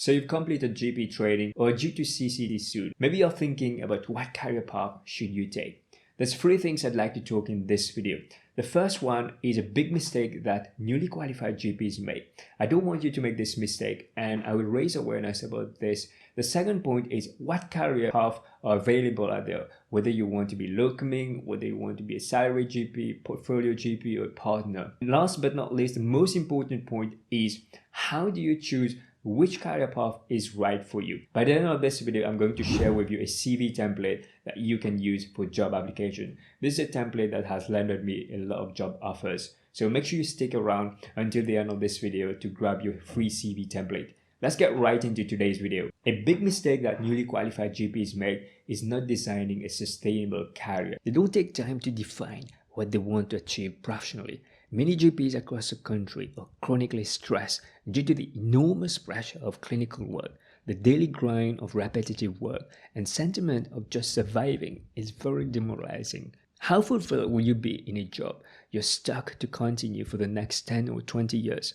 So you've completed GP training or due to CCT soon. Maybe you're thinking about what career path should you take. There's 3 things I'd like to talk in this video. The first one is a big mistake that newly qualified GPs make. I don't want you to make this mistake, and I will raise awareness about this. The second point is what career paths are available out there, whether you want to be locuming, whether you want to be a salary GP, portfolio GP, or partner. And last but not least, the most important point is how do you choose which career path is right for you. By the end of this video, I'm going to share with you a CV template that you can use for job application. This is a template that has landed me a lot of job offers. So make sure you stick around until the end of this video to grab your free CV template. Let's get right into today's video. A big mistake that newly qualified GPs make is not designing a sustainable career. They don't take time to define what they want to achieve professionally. Many GPs across the country are chronically stressed due to the enormous pressure of clinical work. The daily grind of repetitive work and sentiment of just surviving is very demoralizing. How fulfilled will you be in a job you're stuck to continue for the next 10 or 20 years?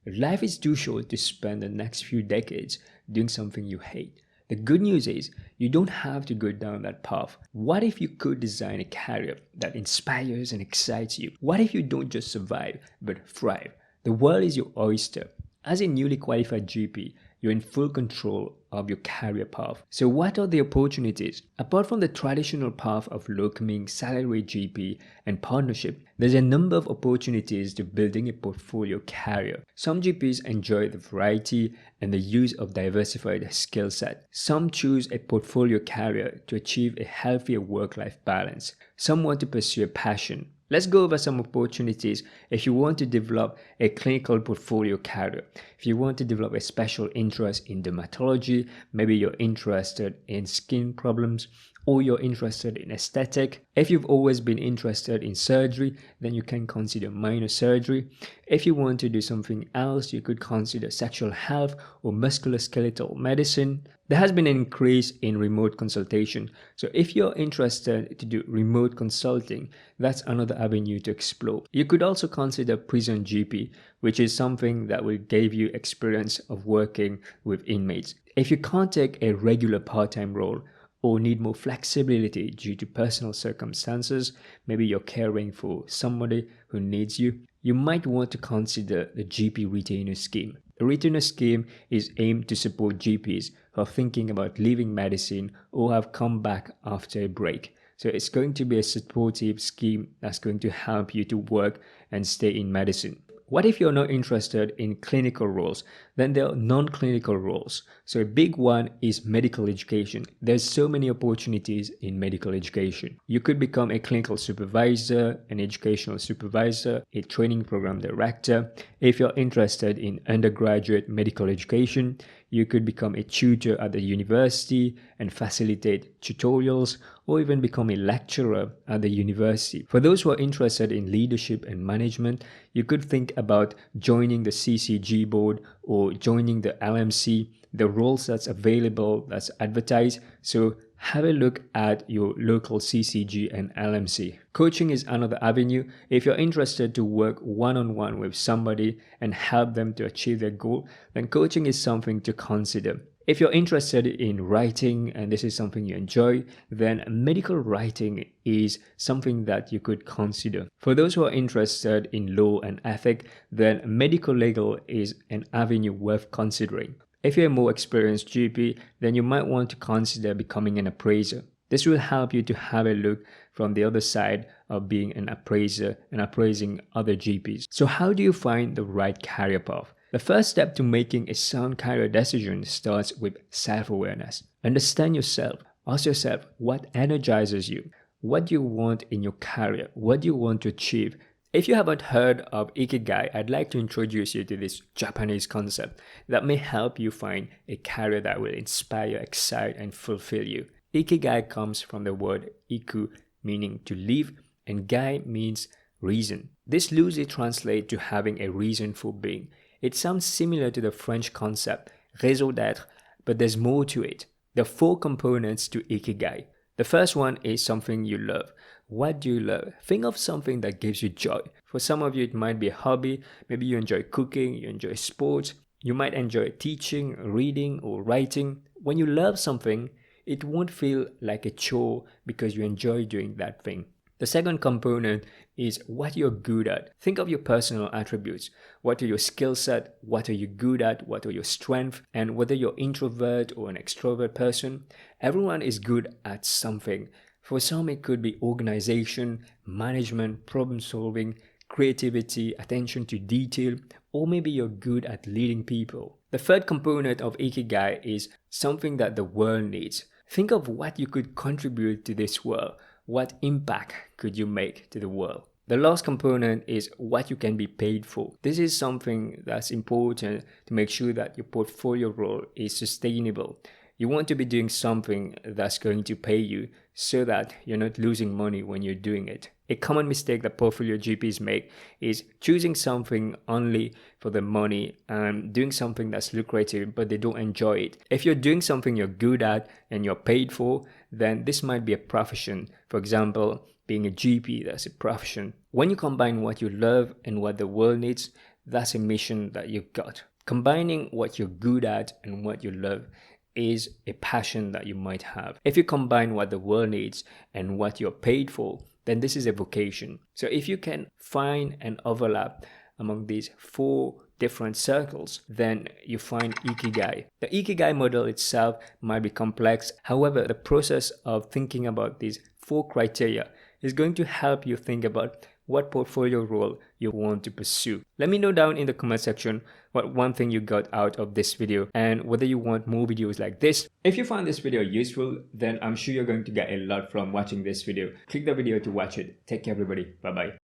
Life is too short to spend the next few decades doing something you hate. The good news is you don't have to go down that path. What if you could design a career that inspires and excites you? What if you don't just survive but thrive? The world is your oyster. As a newly qualified GP, you're in full control of your career path. So what are the opportunities? Apart from the traditional path of locuming, salary GP, and partnership, there's a number of opportunities to building a portfolio career. Some GPs enjoy the variety and the use of diversified skill set. Some choose a portfolio career to achieve a healthier work-life balance. Some want to pursue a passion. Let's go over some opportunities if you want to develop a clinical portfolio career. If you want to develop a special interest in dermatology, maybe you're interested in skin problems, or you're interested in aesthetic. If you've always been interested in surgery, then you can consider minor surgery. If you want to do something else, you could consider sexual health or musculoskeletal medicine. There has been an increase in remote consultation. So if you're interested to do remote consulting, that's another avenue to explore. You could also consider prison GP, which is something that will give you experience of working with inmates. If you can't take a regular part-time role, or need more flexibility due to personal circumstances, maybe you're caring for somebody who needs you, you might want to consider the GP retainer scheme. The retainer scheme is aimed to support GPs who are thinking about leaving medicine or have come back after a break. So it's going to be a supportive scheme that's going to help you to work and stay in medicine. What if you're not interested in clinical roles? Then there are non-clinical roles. So a big one is medical education. There's so many opportunities in medical education. You could become a clinical supervisor, an educational supervisor, a training program director. If you're interested in undergraduate medical education, you could become a tutor at the university and facilitate tutorials, or even become a lecturer at the university. For those who are interested in leadership and management, you could think about joining the CCG board or joining the LMC, the roles that's available, that's advertised. So have a look at your local CCG and LMC. Coaching is another avenue. If you're interested to work one-on-one with somebody and help them to achieve their goal, then coaching is something to consider. If you're interested in writing and this is something you enjoy, then medical writing is something that you could consider. For those who are interested in law and ethics, then medical legal is an avenue worth considering. If you're a more experienced GP, then you might want to consider becoming an appraiser. This will help you to have a look from the other side of being an appraiser and appraising other GPs. So how do you find the right career path? The first step to making a sound career decision starts with self-awareness. Understand yourself. Ask yourself what energizes you. What do you want in your career? What do you want to achieve? If you haven't heard of Ikigai, I'd like to introduce you to this Japanese concept that may help you find a career that will inspire, excite, and fulfill you. Ikigai comes from the word iku, meaning to live, and gai means reason. This loosely translates to having a reason for being. It sounds similar to the French concept, raison d'être, but there's more to it. There are 4 components to Ikigai. The first one is something you love. What do you love? Think of something that gives you joy. For some of you, it might be a hobby. Maybe you enjoy cooking, you enjoy sports, You might enjoy teaching, reading, or writing. When you love something, it won't feel like a chore because you enjoy doing that thing. The second component is what you're good at. Think of your personal attributes. What are your skill set? What are you good at? What are your strengths? And whether you're introvert or an extrovert person, everyone is good at something. For some, it could be organization, management, problem solving, creativity, attention to detail, or maybe you're good at leading people. The third component of Ikigai is something that the world needs. Think of what you could contribute to this world. What impact could you make to the world? The last component is what you can be paid for. This is something that's important to make sure that your portfolio role is sustainable. You want to be doing something that's going to pay you so that you're not losing money when you're doing it. A common mistake that portfolio GPs make is choosing something only for the money and doing something that's lucrative but they don't enjoy it. If you're doing something you're good at and you're paid for, then this might be a profession. For example, being a GP, that's a profession. When you combine what you love and what the world needs, that's a mission that you've got. Combining what you're good at and what you love is a passion that you might have. If you combine what the world needs and what you're paid for, then this is a vocation. So if you can find an overlap among these 4 different circles, then you find Ikigai. The Ikigai model itself might be complex. However, the process of thinking about these 4 criteria is going to help you think about what portfolio role you want to pursue. Let me know down in the comment section what one thing you got out of this video and whether you want more videos like this. If you found this video useful, then I'm sure you're going to get a lot from watching this video. Click the video to watch it. Take care everybody. Bye bye.